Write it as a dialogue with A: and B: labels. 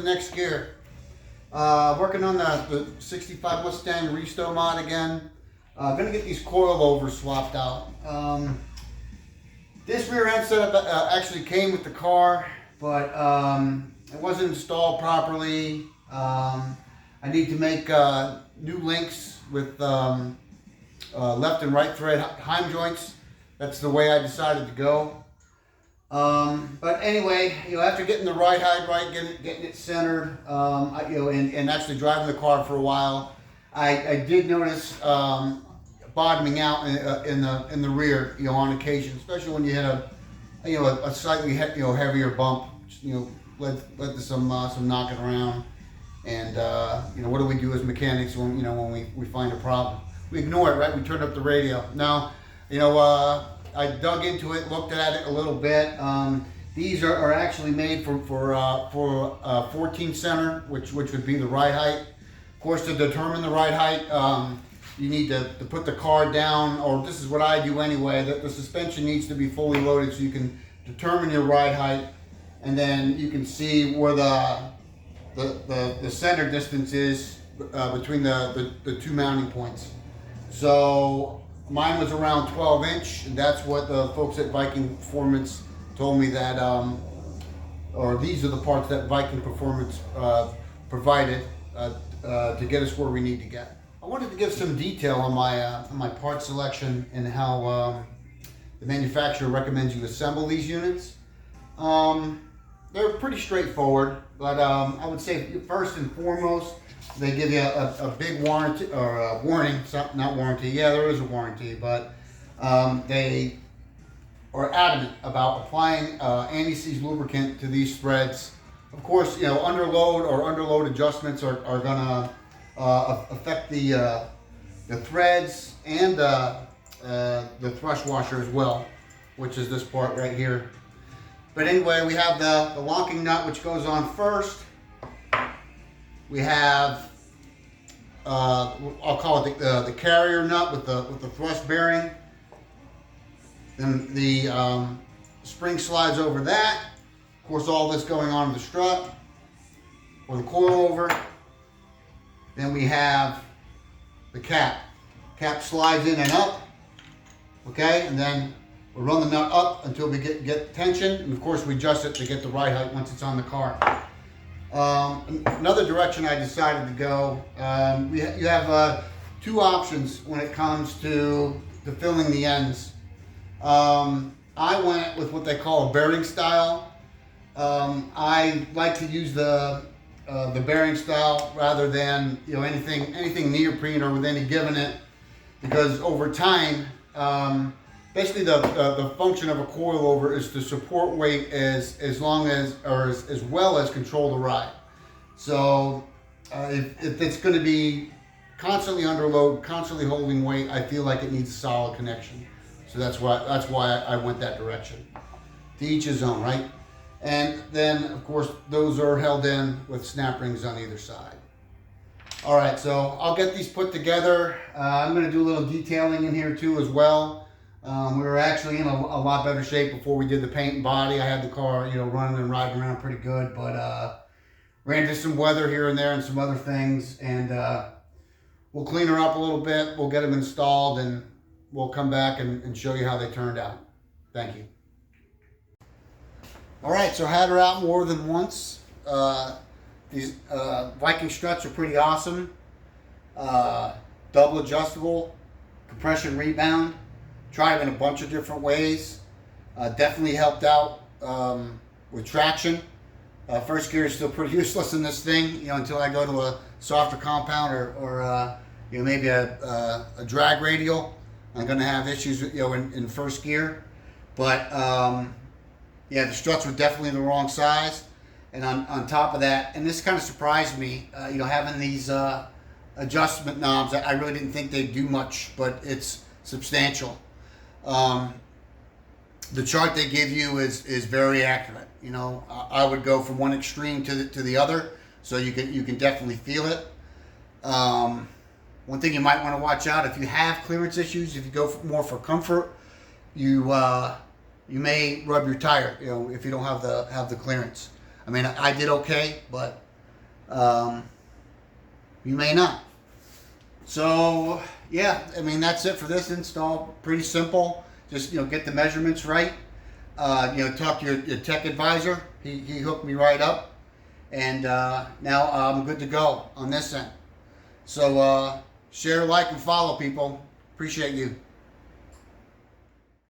A: next gear. Working on the 65 Mustang Restomod again. Gonna get these coil overs swapped out. This rear end setup actually came with the car, but it wasn't installed properly. I need to make new links with left and right thread heim joints. That's the way I decided to go. But anyway, after getting the ride height right, getting it centered, and actually driving the car for a while, I did notice bottoming out in the rear, on occasion, especially when you hit a slightly heavier bump, led to some knocking around. And what do we do as mechanics when we find a problem? We ignore it, right? We turn up the radio. Now, I dug into it, looked at it a little bit. These are actually made for 14 center, which would be the ride height. Of course, to determine the ride height, you need to put the car down, or this is what I do anyway. The suspension needs to be fully loaded so you can determine your ride height, and then you can see where the center distance is between the two mounting points. So mine was around 12 inch, and that's what the folks at Viking Performance told me that, or these are the parts that Viking Performance provided to get us where we need to get. I wanted to give some detail on my part selection and how the manufacturer recommends you assemble these units. They're pretty straightforward, but I would say first and foremost, they give you a big warranty, or a warning, not warranty, yeah, there is a warranty, but they are adamant about applying anti-seize lubricant to these threads. Of course, underload or underload adjustments are gonna affect the threads and the thrust washer as well, which is this part right here. But anyway, we have the locking nut, which goes on first. We have, I'll call it the carrier nut with the thrust bearing. Then the spring slides over that. Of course, all this going on the strut or the coil over. Then we have the cap. Cap slides in and up. Okay, and then we run the nut up until we get tension, and of course we adjust it to get the ride height once it's on the car. Another direction I decided to go, you have two options when it comes to filling the ends. I went with what they call a bearing style. I like to use the bearing style rather than anything neoprene or with any give in it, because over time, basically the function of a coil over is to support weight as long as, or as well as control the ride. So if it's going to be constantly under load, constantly holding weight, I feel like it needs a solid connection. So that's why I went that direction. To each his own, right? And then of course those are held in with snap rings on either side. All right, so I'll get these put together. I'm going to do a little detailing in here too as well. We were actually in a lot better shape before we did the paint and body. I had the car, running and riding around pretty good, but ran into some weather here and there and some other things, and we'll clean her up a little bit. We'll get them installed, and we'll come back and show you how they turned out. Thank you. All right, so I had her out more than once. These Viking struts are pretty awesome. Double adjustable, compression rebound. Tried them in a bunch of different ways. Definitely helped out with traction. First gear is still pretty useless in this thing, until I go to a softer compound or maybe a drag radial. I'm going to have issues, in first gear. But yeah, the struts were definitely the wrong size. And on top of that, and this kind of surprised me, having these adjustment knobs. I really didn't think they'd do much, but it's substantial. The chart they give you is very accurate. I would go from one extreme to the other, so you can definitely feel it. One thing you might want to watch out, if you have clearance issues, if you go more for comfort, you may rub your tire, if you don't have the clearance. I mean, I did okay, but You may not. So yeah, I mean that's it for this install. Pretty simple. Just get the measurements right. Talk to your tech advisor. He hooked me right up, and now I'm good to go on this end. So share, like, and follow, people. Appreciate you.